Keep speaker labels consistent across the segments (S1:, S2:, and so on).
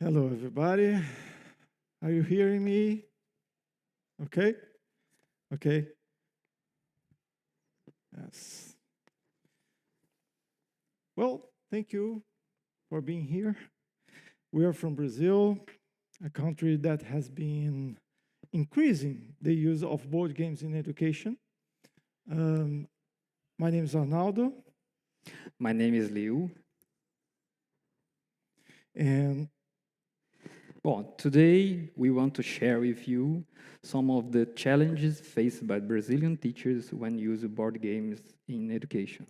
S1: Hello, everybody. Are you hearing me? Okay? Okay. Yes. Well, thank you for being here. We are from Brazil, a country that has been increasing the use of board games in education. My name is Arnaldo,
S2: My name is Liu.
S1: and
S2: Well, today we want to share with you some of the challenges faced by Brazilian teachers when using board games in education.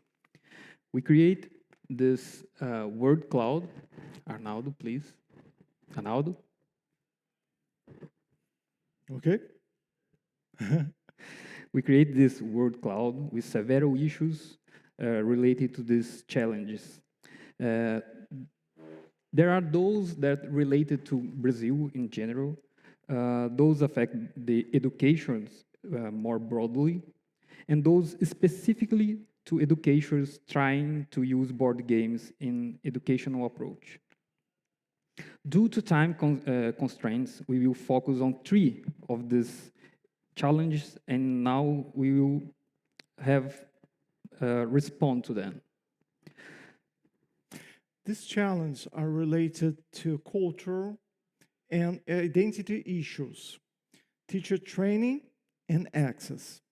S2: We create this word cloud. Arnaldo, please. Arnaldo.
S1: okay.
S2: We create this word cloud with several issues related to these challenges. Uh, There are those that related to Brazil in general. Those affect the educations more broadly, and those specifically to educators trying to use board games in educational approach. Due to time constraints, we will focus on three of these challenges, and now we will have respond to them.
S1: These challenges are related to culture and identity issues, teacher training, and access.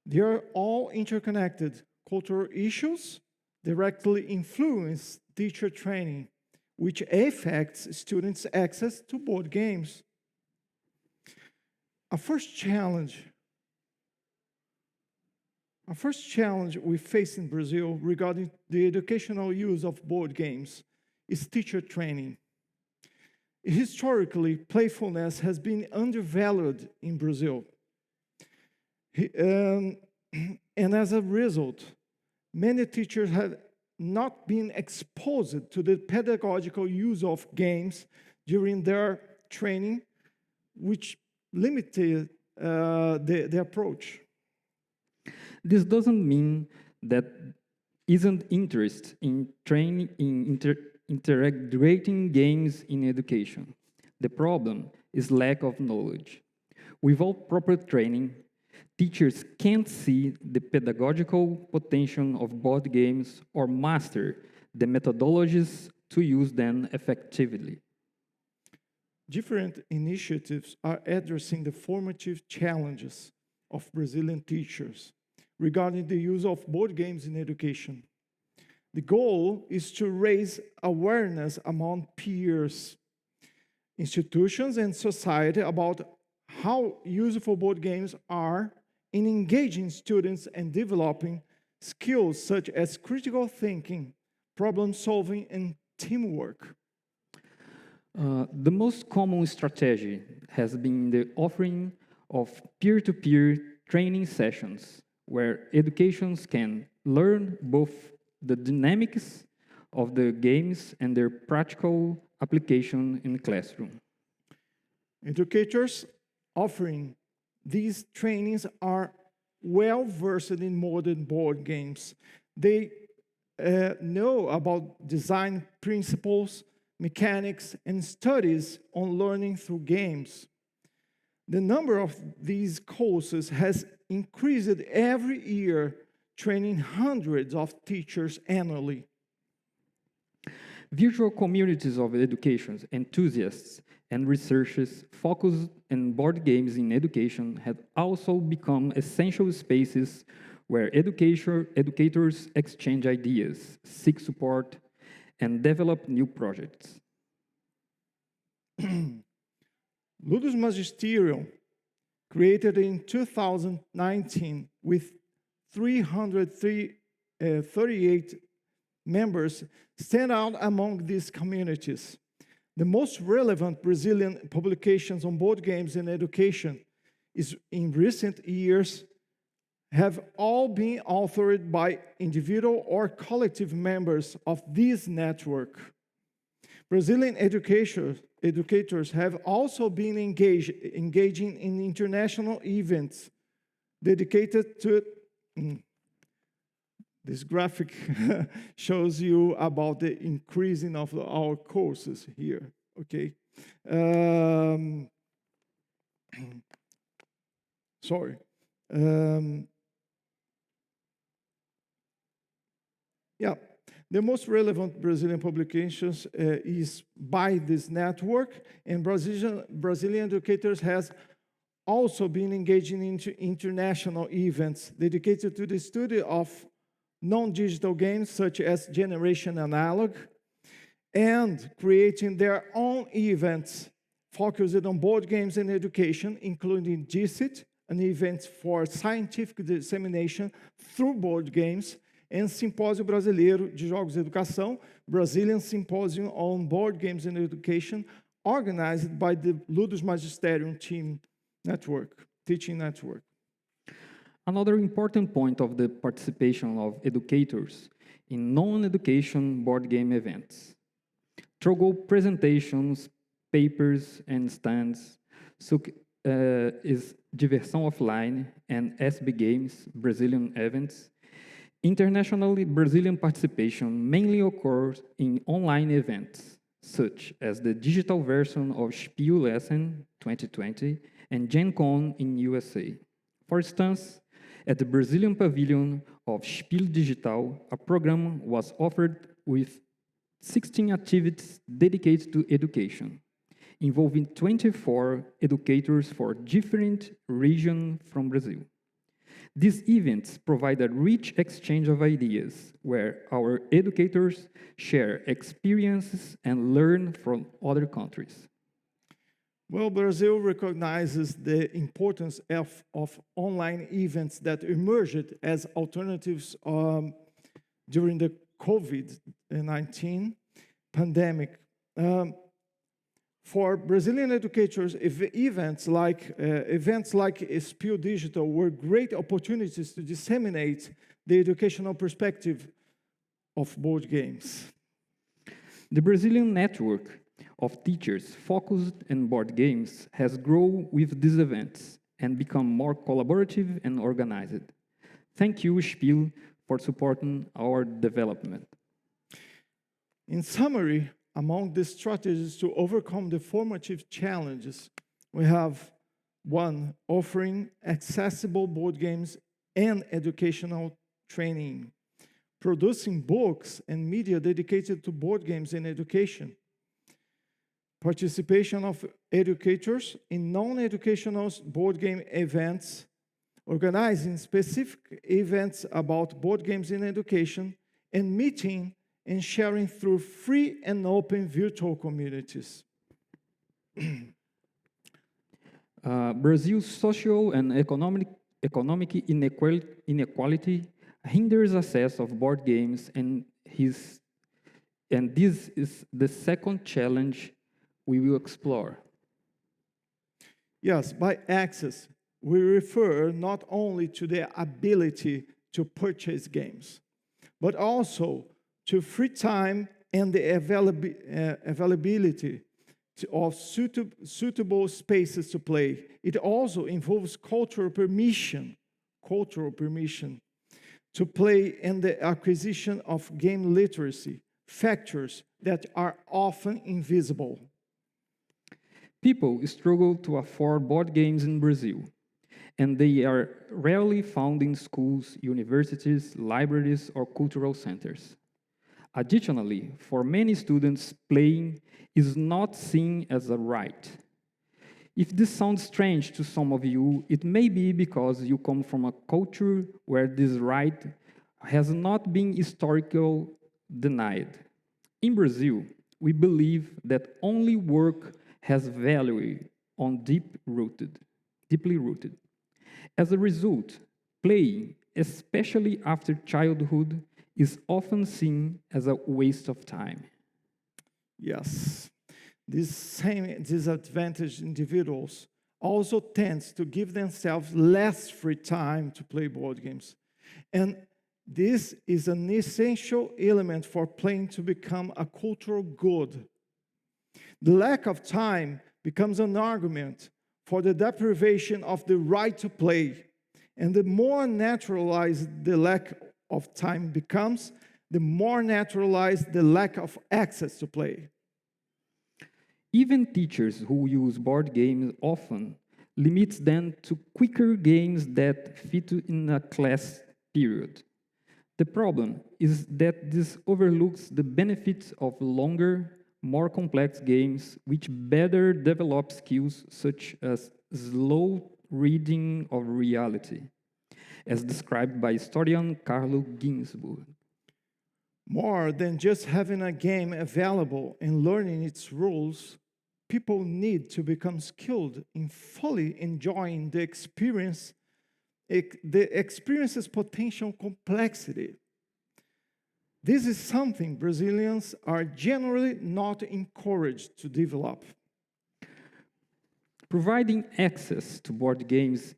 S1: They are all interconnected. Cultural issues directly influence teacher training, which affects students' access to board games. Our first challenge we face in Brazil regarding the educational use of board games is teacher training. Historically, playfulness has been undervalued in Brazil. And as a result, many teachers have not been exposed to the pedagogical use of games during their training, which limited the approach.
S2: This doesn't mean that isn't interest in training in integrating games in education. The problem is lack of knowledge. Without proper training, teachers can't see the pedagogical potential of board games or master the methodologies to use them effectively.
S1: Different initiatives are addressing the formative challenges of Brazilian teachers regarding the use of board games in education. The goal is to raise awareness among peers, institutions, and society about how useful board games are in engaging students and developing skills such as critical thinking, problem solving, and teamwork.
S2: The most common strategy has been the offering of peer-to-peer training sessions where educations can learn both the dynamics of the games and their practical application in the classroom.
S1: Educators offering these trainings are well versed in modern board games. They know about design principles, mechanics, and studies on learning through games. The number of these courses has increased every year, training hundreds of teachers annually.
S2: Virtual communities of education enthusiasts and researchers focused on board games in education have also become essential spaces where educators exchange ideas, seek support, and develop new projects.
S1: Ludus Magisterium, created in 2019 with 338 members, stand out among these communities. The most relevant Brazilian publications on board games and education is in recent years have all been authored by individual or collective members of this network. Brazilian educators have also been engaging in international events dedicated to this graphic shows you about the increasing of our courses here. Okay. Um, sorry. Yeah. The most relevant Brazilian publications is by this network, and Brazilian educators has also been engaging into international events dedicated to the study of non-digital games such as Generation Analog, and creating their own events focused on board games and education, including GCIT, an event for scientific dissemination through board games, and Simpósio Brasileiro de Jogos e Educação, Brazilian Symposium on Board Games and Education, organized by the Ludus Magisterium team network, teaching network.
S2: Another important point of the participation of educators in non-education board game events. Through presentations, papers, and stands, is Diversão Offline and SB Games Brazilian events. Internationally, Brazilian participation mainly occurs in online events, such as the digital version of SPIEL Essen 2020 and Gen Con in USA. For instance, at the Brazilian pavilion of Spiel Digital, a program was offered with 16 activities dedicated to education, involving 24 educators for different regions from Brazil. These events provide a rich exchange of ideas where our educators share experiences and learn from other countries.
S1: Well, Brazil recognizes the importance of online events that emerged as alternatives during the COVID-19 pandemic. For Brazilian educators, events like SPIEL Digital were great opportunities to disseminate the educational perspective of board games.
S2: The Brazilian network of teachers focused on board games has grown with these events and become more collaborative and organized. Thank you, SPIEL, for supporting our development.
S1: In summary, among the strategies to overcome the formative challenges, we have 1, offering accessible board games and educational training, producing books and media dedicated to board games and education, participation of educators in non-educational board game events, organizing specific events about board games in education, and meeting and sharing through free and open virtual communities.
S2: Brazil's social and economic inequality hinders access of board games, and this is the second challenge we will explore.
S1: Yes, by access, we refer not only to the ability to purchase games, but also to free time and the availability of suitable spaces to play. It also involves cultural permission to play and the acquisition of game literacy, factors that are often invisible.
S2: People struggle to afford board games in Brazil, and they are rarely found in schools, universities, libraries, or cultural centers. Additionally, for many students, playing is not seen as a right. If this sounds strange to some of you, it may be because you come from a culture where this right has not been historically denied. In Brazil, we believe that only work has value on deeply rooted. As a result, playing, especially after childhood, is often seen as a waste of time.
S1: Yes, these same disadvantaged individuals also tend to give themselves less free time to play board games. And this is an essential element for playing to become a cultural good. The lack of time becomes an argument for the deprivation of the right to play. And the more naturalized the lack of time becomes, the more naturalized the lack of access to play.
S2: Even teachers who use board games often limits them to quicker games that fit in a class period. The problem is that this overlooks the benefits of longer, more complex games which better develop skills such as slow reading of reality, as described by historian Carlo Ginzburg.
S1: More than just having a game available and learning its rules, people need to become skilled in fully enjoying the experience's potential complexity. This is something Brazilians are generally not encouraged to develop.
S2: Providing access to board games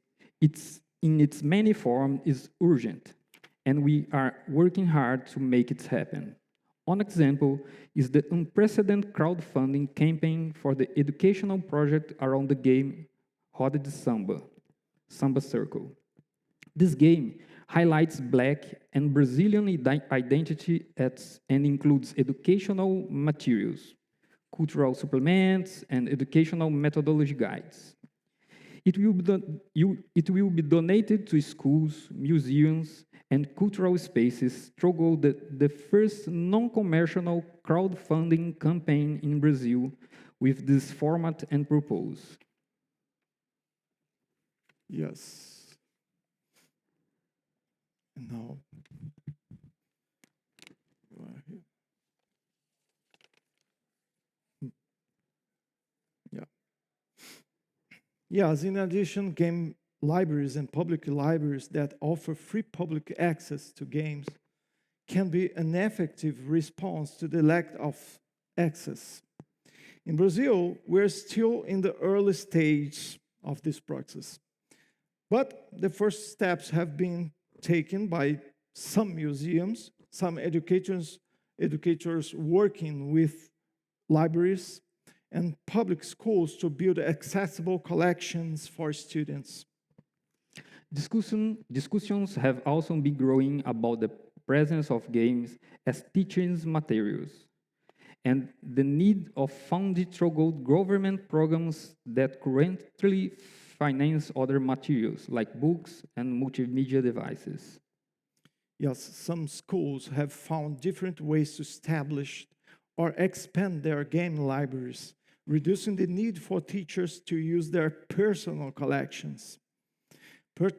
S2: in its many forms is urgent, and we are working hard to make it happen. One example is the unprecedented crowdfunding campaign for the educational project around the game Roda de Samba, Samba Circle. This game highlights Black and Brazilian identity and includes educational materials, cultural supplements, and educational methodology guides. It will be donated to schools, museums, and cultural spaces through the first non-commercial crowdfunding campaign in Brazil with this format and purpose.
S1: Yes. And now, yeah. Yes, in addition, game libraries and public libraries that offer free public access to games can be an effective response to the lack of access. In Brazil, we're still in the early stage of this process. But the first steps have been taken by some museums, some educators working with libraries and public schools to build accessible collections for students.
S2: Discussions have also been growing about the presence of games as teaching materials and the need of funded through government programs that currently finance other materials like books and multimedia devices.
S1: Yes, some schools have found different ways to establish or expand their game libraries, reducing the need for teachers to use their personal collections.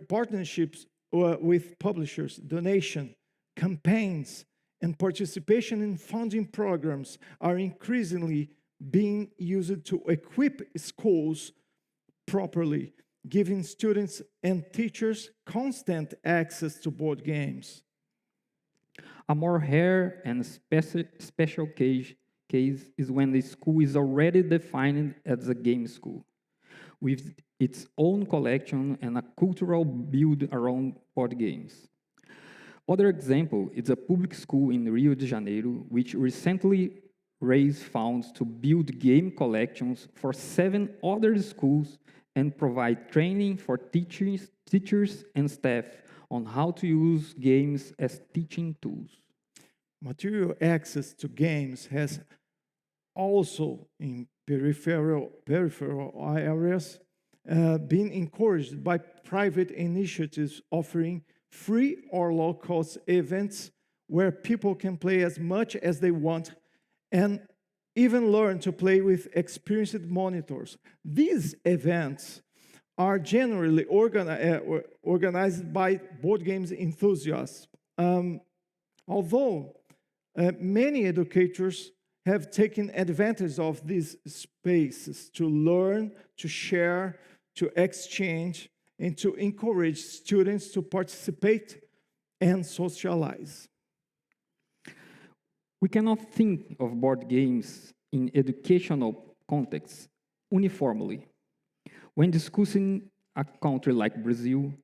S1: Partnerships with publishers, donation, campaigns, and participation in funding programs are increasingly being used to equip schools properly, giving students and teachers constant access to board games.
S2: A more rare and special case is when the school is already defined as a game school, with its own collection and a cultural build around board games. Other example is a public school in Rio de Janeiro, which recently raised funds to build game collections for 7 other schools and provide training for teachers and staff on how to use games as teaching tools.
S1: Material access to games has also, in peripheral areas, been encouraged by private initiatives offering free or low-cost events where people can play as much as they want and even learn to play with experienced monitors. These events are generally organized by board games enthusiasts. Although many educators have taken advantage of these spaces to learn, to share, to exchange, and to encourage students to participate and socialize.
S2: We cannot think of board games in educational contexts uniformly. When discussing a country like Brazil,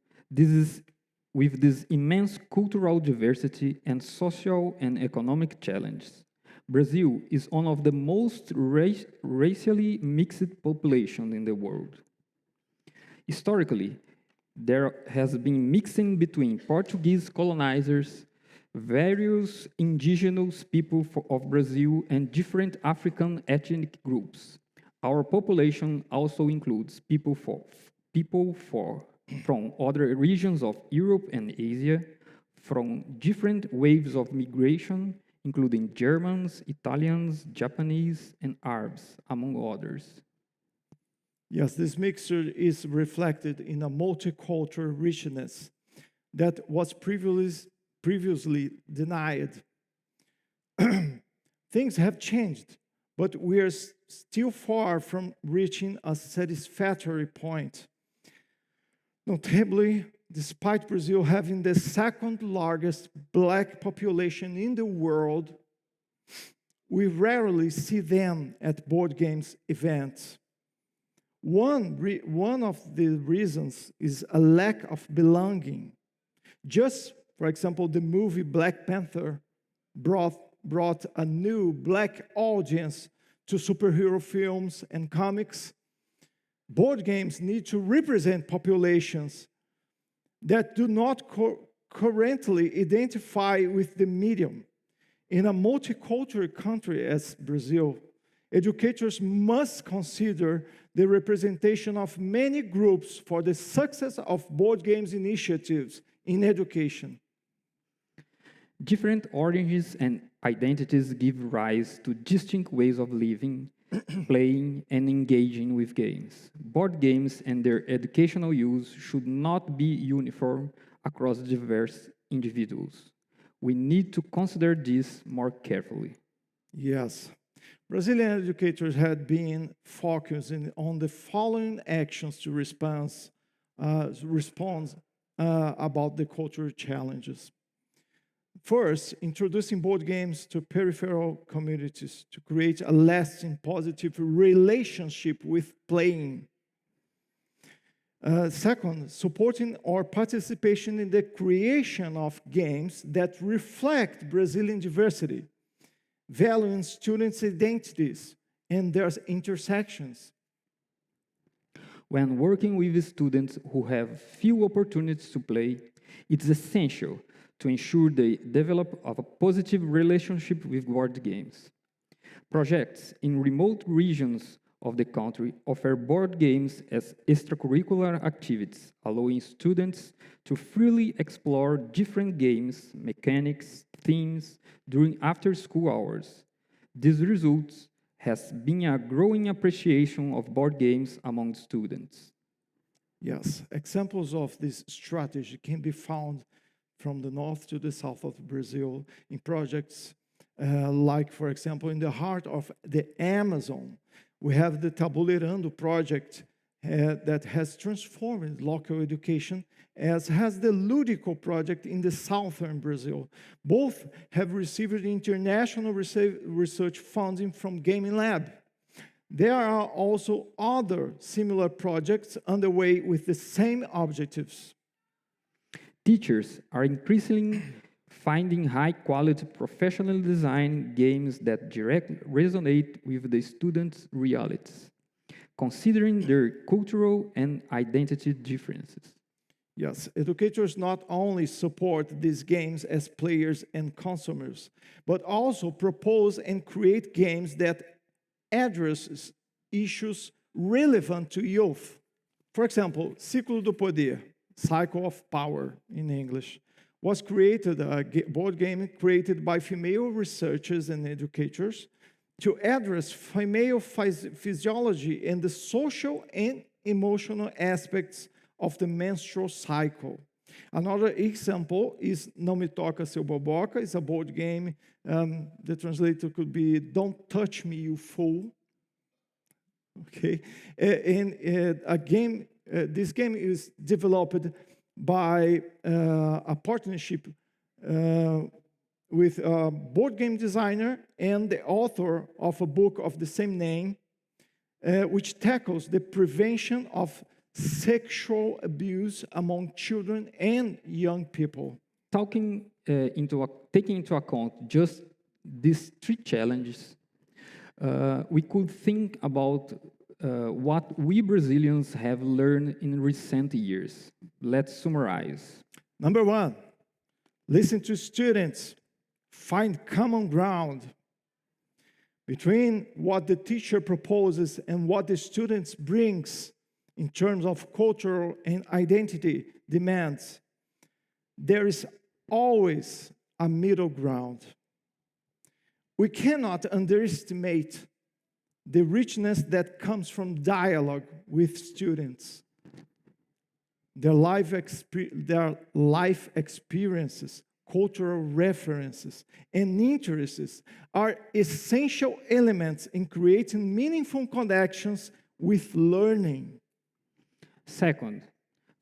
S2: with this immense cultural diversity and social and economic challenges. Brazil is one of the most racially mixed populations in the world. Historically, there has been mixing between Portuguese colonizers, various indigenous people of Brazil, and different African ethnic groups. Our population also includes from other regions of Europe and Asia, from different waves of migration, including Germans, Italians, Japanese, and Arabs, among others.
S1: Yes, this mixture is reflected in a multicultural richness that was previously denied. Things have changed, but we are still far from reaching a satisfactory point. Notably, despite Brazil having the second largest Black population in the world, we rarely see them at board games events. One of the reasons is a lack of belonging. Just, for example, the movie Black Panther brought a new Black audience to superhero films and comics. Board games need to represent populations that do not currently identify with the medium. In a multicultural country as Brazil, educators must consider the representation of many groups for the success of board games initiatives in education.
S2: Different origins and identities give rise to distinct ways of living, playing, and engaging with games. Board games and their educational use should not be uniform across diverse individuals. We need to consider this more carefully.
S1: Yes. Brazilian educators had been focusing on the following actions to respond about the cultural challenges. First, introducing board games to peripheral communities to create a lasting positive relationship with playing. Second, supporting our participation in the creation of games that reflect Brazilian diversity, valuing students' identities and their intersections.
S2: When working with students who have few opportunities to play, it's essential to ensure they develop a positive relationship with board games. Projects in remote regions of the country offer board games as extracurricular activities, allowing students to freely explore different games, mechanics, themes during after-school hours. This result has been a growing appreciation of board games among students.
S1: Yes, examples of this strategy can be found from the north to the south of Brazil in projects like, for example, in the heart of the Amazon. We have the Tabuleirando project that has transformed local education, as has the Ludico project in the southern Brazil. Both have received international research funding from Gaming Lab. There are also other similar projects underway with the same objectives.
S2: Teachers are increasingly finding high-quality, professionally designed games that directly resonate with the students' realities, considering their cultural and identity differences.
S1: Yes, educators not only support these games as players and consumers, but also propose and create games that address issues relevant to youth. For example, Ciclo do Poder, Cycle of Power in English, was created, a board game created by female researchers and educators to address female physiology and the social and emotional aspects of the menstrual cycle. Another example is Não Me Toca Seu Boboca. It's a board game. The translator could be Don't Touch Me, You Fool. Okay, this game is developed by a partnership with a board game designer and the author of a book of the same name, which tackles the prevention of sexual abuse among children and young people.
S2: Taking into account just these three challenges, we could think about what we Brazilians have learned in recent years. Let's summarize.
S1: Number one, listen to students, find common ground. Between what the teacher proposes and what the students brings in terms of cultural and identity demands, there is always a middle ground. We cannot underestimate the richness that comes from dialogue with students. Their life experiences, cultural references, and interests are essential elements in creating meaningful connections with learning.
S2: Second,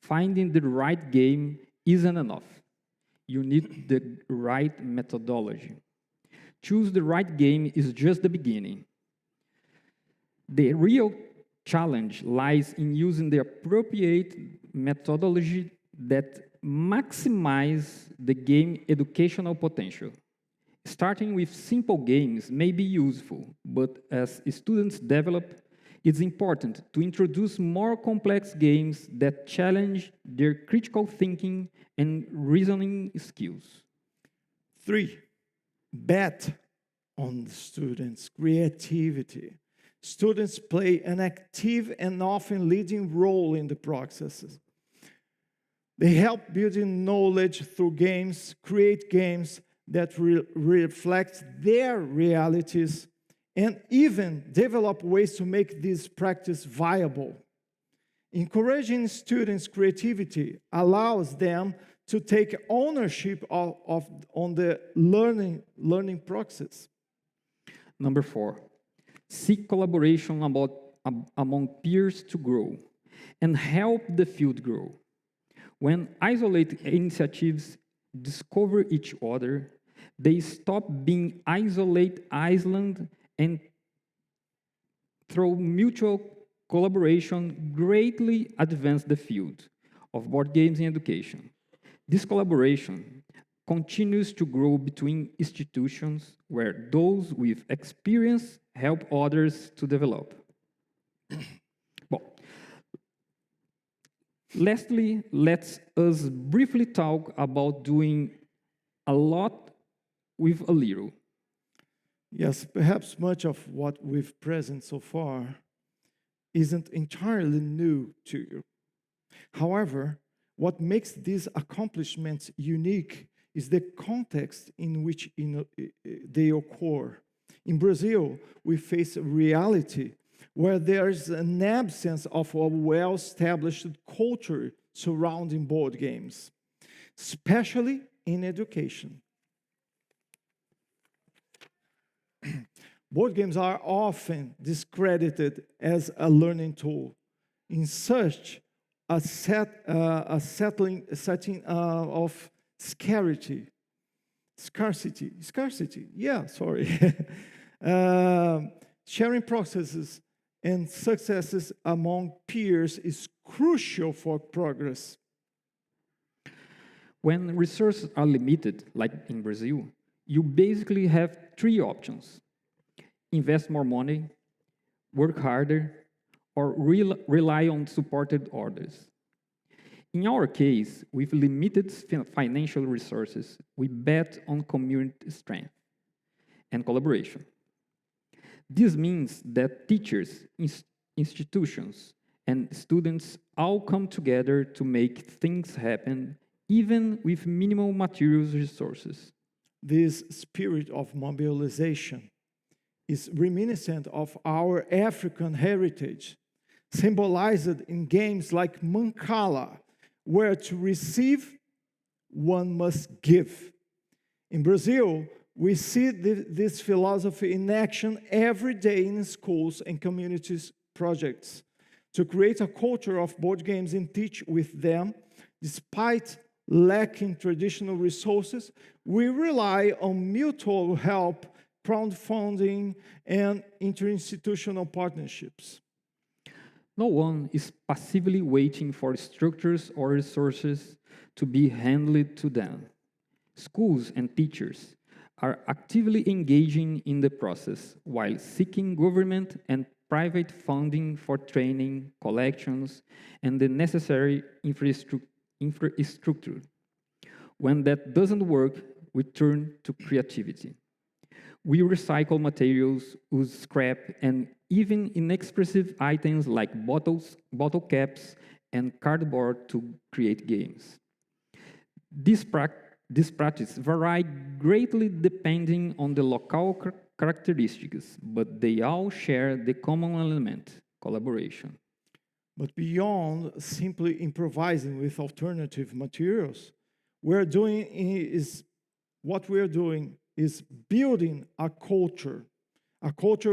S2: finding the right game isn't enough. You need the right methodology. Choose the right game is just the beginning. The real challenge lies in using the appropriate methodology that maximize the game educational potential. Starting with simple games may be useful, but as students develop, it's important to introduce more complex games that challenge their critical thinking and reasoning skills.
S1: 3, bet on the students' creativity. Students play an active and often leading role in the processes. They help building knowledge through games, create games that reflect their realities, and even develop ways to make this practice viable. Encouraging students' creativity allows them to take ownership on the learning process.
S2: Number 4, seek collaboration among peers to grow and help the field grow. When isolated initiatives discover each other, they stop being island and through mutual collaboration greatly advance the field of board games in education. This collaboration continues to grow between institutions where those with experience help others to develop. Well, lastly, let us briefly talk about doing a lot with a little.
S1: Yes, perhaps much of what we've present so far isn't entirely new to you. However, what makes these accomplishments unique is the context in which they occur. In Brazil, we face a reality where there's an absence of a well-established culture surrounding board games, especially in education. Board games are often discredited as a learning tool. In such a setting of scarcity, yeah, sorry. Sharing processes and successes among peers is crucial for progress.
S2: When resources are limited, like in Brazil, you basically have 3 options: invest more money, work harder, or rely on supported orders. In our case, with limited financial resources, we bet on community strength and collaboration. This means that teachers, institutions, and students all come together to make things happen, even with minimal material resources.
S1: This spirit of mobilization is reminiscent of our African heritage, symbolized in games like Mancala, where to receive, one must give. In Brazil, we see this philosophy in action every day in schools and communities projects to create a culture of board games and teach with them. Despite lacking traditional resources, we rely on mutual help, crowdfunding, and interinstitutional partnerships.
S2: No one is passively waiting for structures or resources to be handed to them. Schools and teachers are actively engaging in the process while seeking government and private funding for training, collections, and the necessary infrastructure. When that doesn't work, we turn to creativity. We recycle materials, use scrap, and even inexpressive items like bottle caps, and cardboard to create games. This practice vary greatly depending on the local characteristics, but they all share the common element, collaboration.
S1: But beyond simply improvising with alternative materials, we're doing is what we're doing is building a culture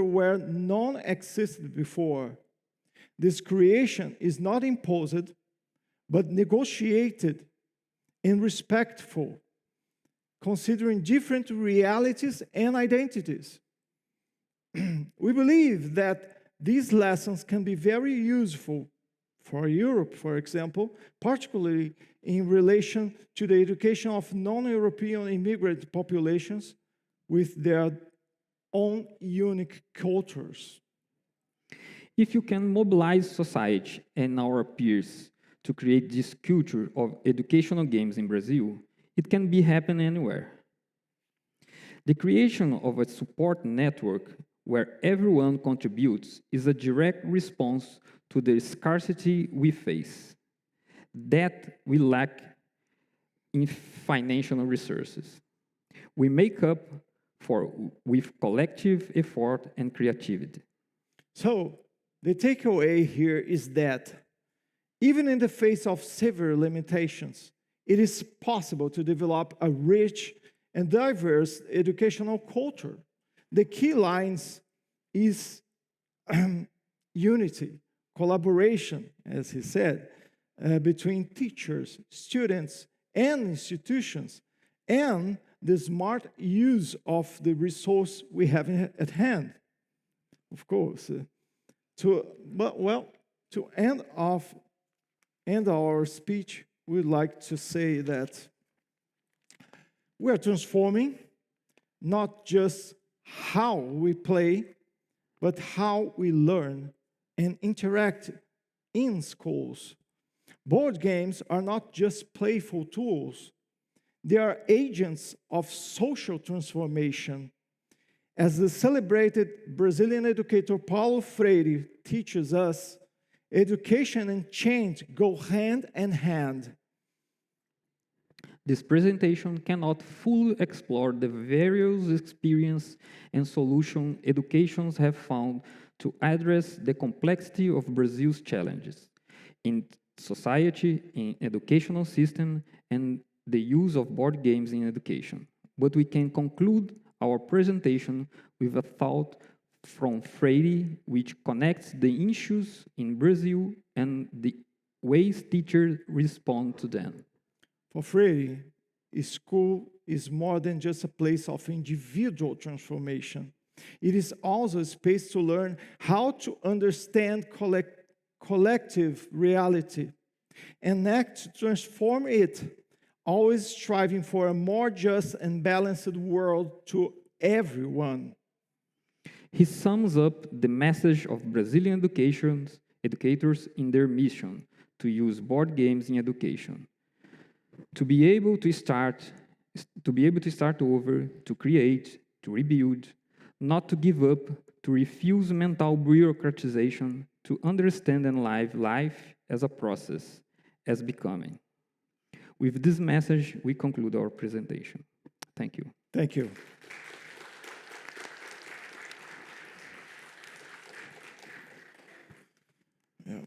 S1: where none existed before. This creation is not imposed, but negotiated and respectful, considering different realities and identities. We believe that these lessons can be very useful for Europe, for example, particularly in relation to the education of non-European immigrant populations with their own unique cultures.
S2: If you can mobilize society and our peers to create this culture of educational games in Brazil, it can be happen anywhere. The creation of a support network where everyone contributes is a direct response to the scarcity we face, that we lack in financial resources. We make up for with collective effort and creativity.
S1: So, the takeaway here is that even in the face of severe limitations, it is possible to develop a rich and diverse educational culture. The key lines is unity, collaboration, as he said, between teachers, students, and institutions, and the smart use of the resource we have at hand. Of course, to end our speech, we'd like to say that we are transforming not just how we play, but how we learn and interact in schools. Board games are not just playful tools, they are agents of social transformation. As the celebrated Brazilian educator Paulo Freire teaches us, education and change go hand in hand.
S2: This presentation cannot fully explore the various experience and solution educations have found to address the complexity of Brazil's challenges in society, in educational system, and the use of board games in education. But we can conclude our presentation with a thought from Freire, which connects the issues in Brazil and the ways teachers respond to them.
S1: For Freire, school is more than just a place of individual transformation. It is also a space to learn how to understand collective reality and act to transform it, always striving for a more just and balanced world to everyone.
S2: He sums up the message of Brazilian educators in their mission to use board games in education. To be able to start over, to create, to rebuild, not to give up, to refuse mental bureaucratization, to understand and live life as a process, as becoming. With this message, we conclude our presentation. Thank you.
S1: Thank you.
S3: Yeah.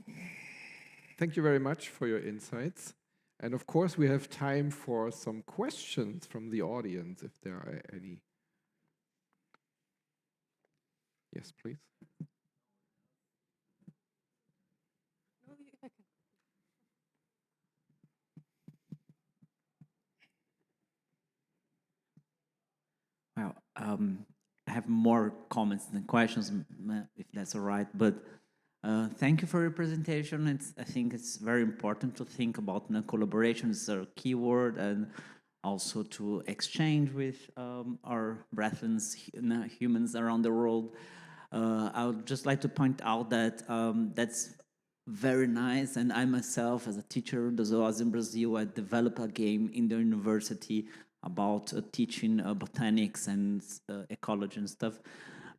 S3: Thank you very much for your insights. And of course, we have time for some questions from the audience, if there are any. Yes, please.
S4: Well, I have more comments than questions, if that's all right. But thank you for your presentation. I think it's very important to think about collaboration as a keyword, and also to exchange with our brethren, humans around the world. I would just like to point out that that's very nice. And I myself, as a teacher, as well as in Brazil, I developed a game in the university about teaching botanics and ecology and stuff.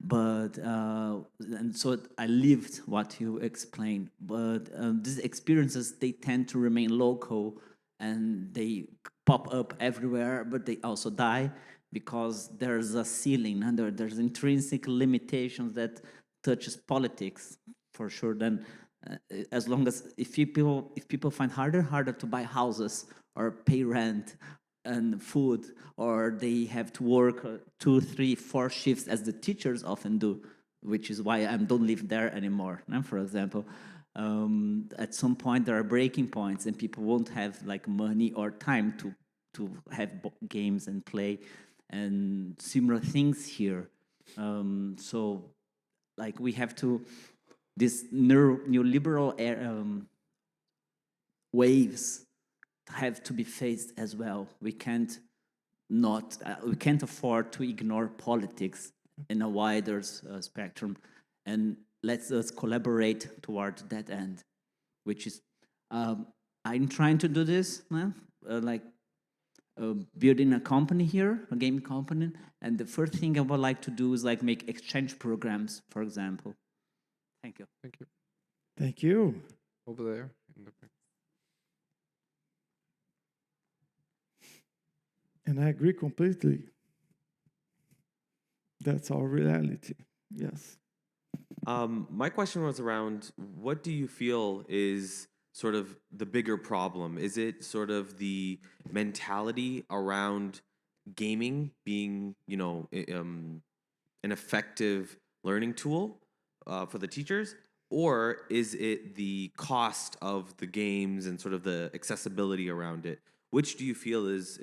S4: But and so I lived what you explained. But these experiences, they tend to remain local, and they pop up everywhere, but they also die because there's a ceiling and there's intrinsic limitations that touches politics for sure. Then as long as if people find harder to buy houses or pay rent and food, or they have to work 2, 3, 4 shifts as the teachers often do, which is why I don't live there anymore. For example, at some point there are breaking points, and people won't have like money or time to have games and play and similar things here. So, like we have to this neoliberal waves have to be faced as well. We can't afford to ignore politics in a wider spectrum, and let's us collaborate toward that end, which is I'm trying to do this, building a company here, a game company, and the first thing I would like to do is like make exchange programs, for example. Thank you.
S3: Thank you.
S1: Thank you.
S3: Over there in the back.
S1: And I agree completely. That's our reality. Yes.
S5: My question was around, what do you feel is sort of the bigger problem? Is it sort of the mentality around gaming being, an effective learning tool for the teachers? Or is it the cost of the games and sort of the accessibility around it? Which do you feel is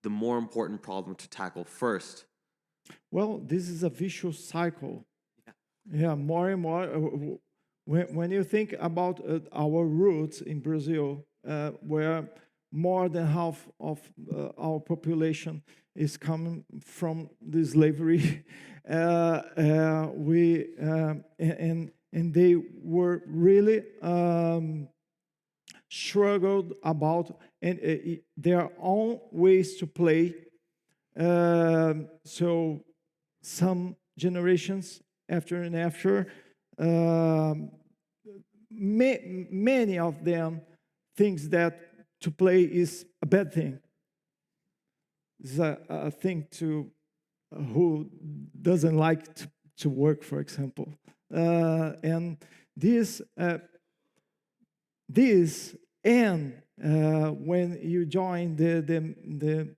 S5: the more important problem to tackle first?
S1: Well, this is a vicious cycle. Yeah, more and more. When you think about our roots in Brazil, where more than half of our population is coming from the slavery, and they were really struggled about their own ways to play. So some generations after and after, many of them thinks that to play is a bad thing. It's a thing to who doesn't like to work, for example. And this and when you join the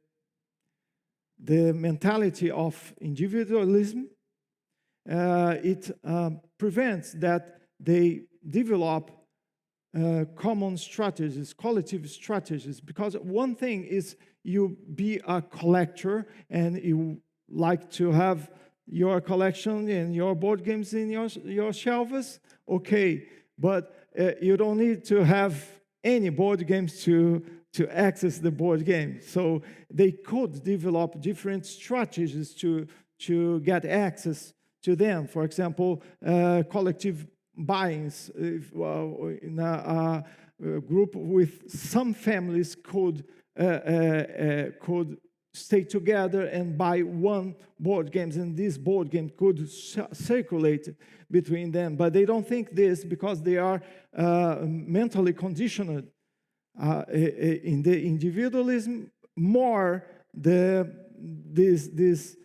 S1: mentality of individualism, it prevents that they develop common strategies, collective strategies. Because one thing is you be a collector and you like to have your collection and your board games in your shelves, okay, but you don't need to have any board games to access the board game. So they could develop different strategies to get access to them. For example, collective buyings. In a group with some families could stay together and buy one board games, and this board game could circulate between them. But they don't think this because they are mentally conditioned in the individualism, more this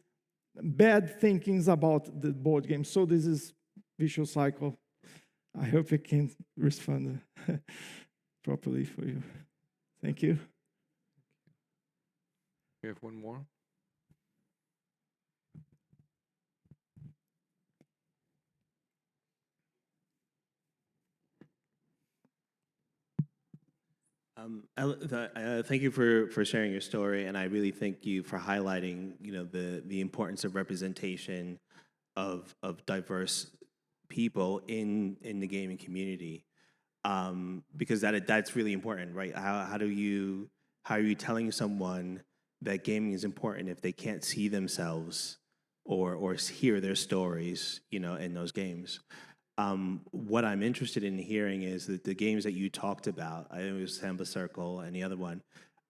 S1: bad thinkings about the board game. So this is vicious cycle. I hope I can respond properly for you. Thank you.
S3: We have one more.
S6: Thank you for sharing your story, and I really thank you for highlighting, the importance of representation of diverse people in the gaming community, because that's really important, right? How are you telling someone that gaming is important if they can't see themselves or hear their stories, in those games? What I'm interested in hearing is that the games that you talked about, I think it was Samba Circle and the other one,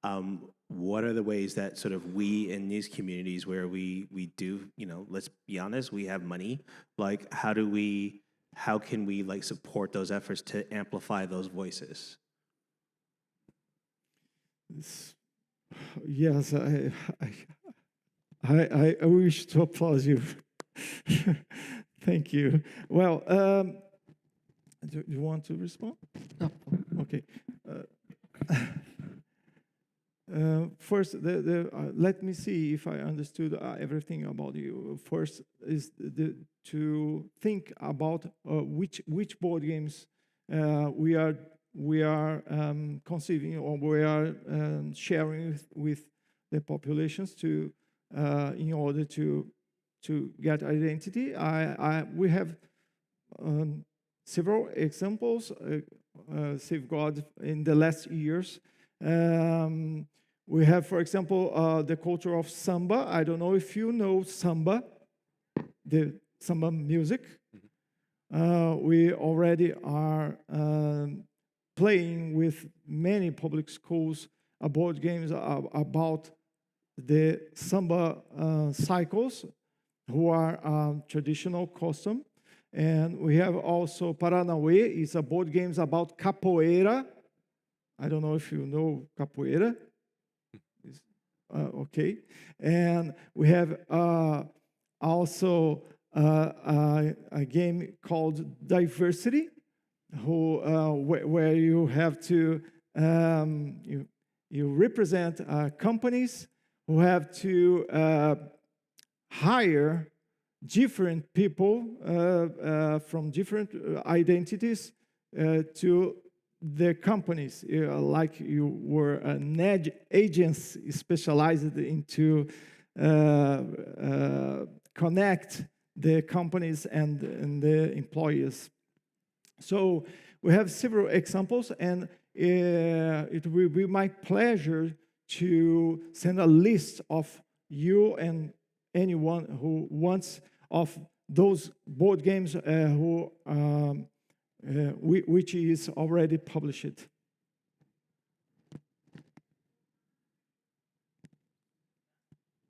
S6: What are the ways that sort of we in these communities where we do, let's be honest, we have money, like how can we like support those efforts to amplify those voices?
S1: Yes, I wish to applaud you. Thank you. Well, do you want to respond?
S2: No.
S1: Okay. First, let me see if I understood everything about you. First is to think about which board games we are conceiving or we are sharing with the populations to in order to get identity. We have several examples safeguarded in the last years. We have, for example, the culture of samba. I don't know if you know samba, the samba music. We already are playing with many public schools board games about the samba cycles, who are traditional custom. And we have also Paranauê, is a board games about capoeira. I don't know if you know capoeira. Okay. And we have also a game called Diversity, where you have to, you represent companies who have to hire different people from different identities to their companies, like you were an agency specialized into connect the companies and the employees. So we have several examples, and it will be my pleasure to send a list of you and anyone who wants of those board games which is already published.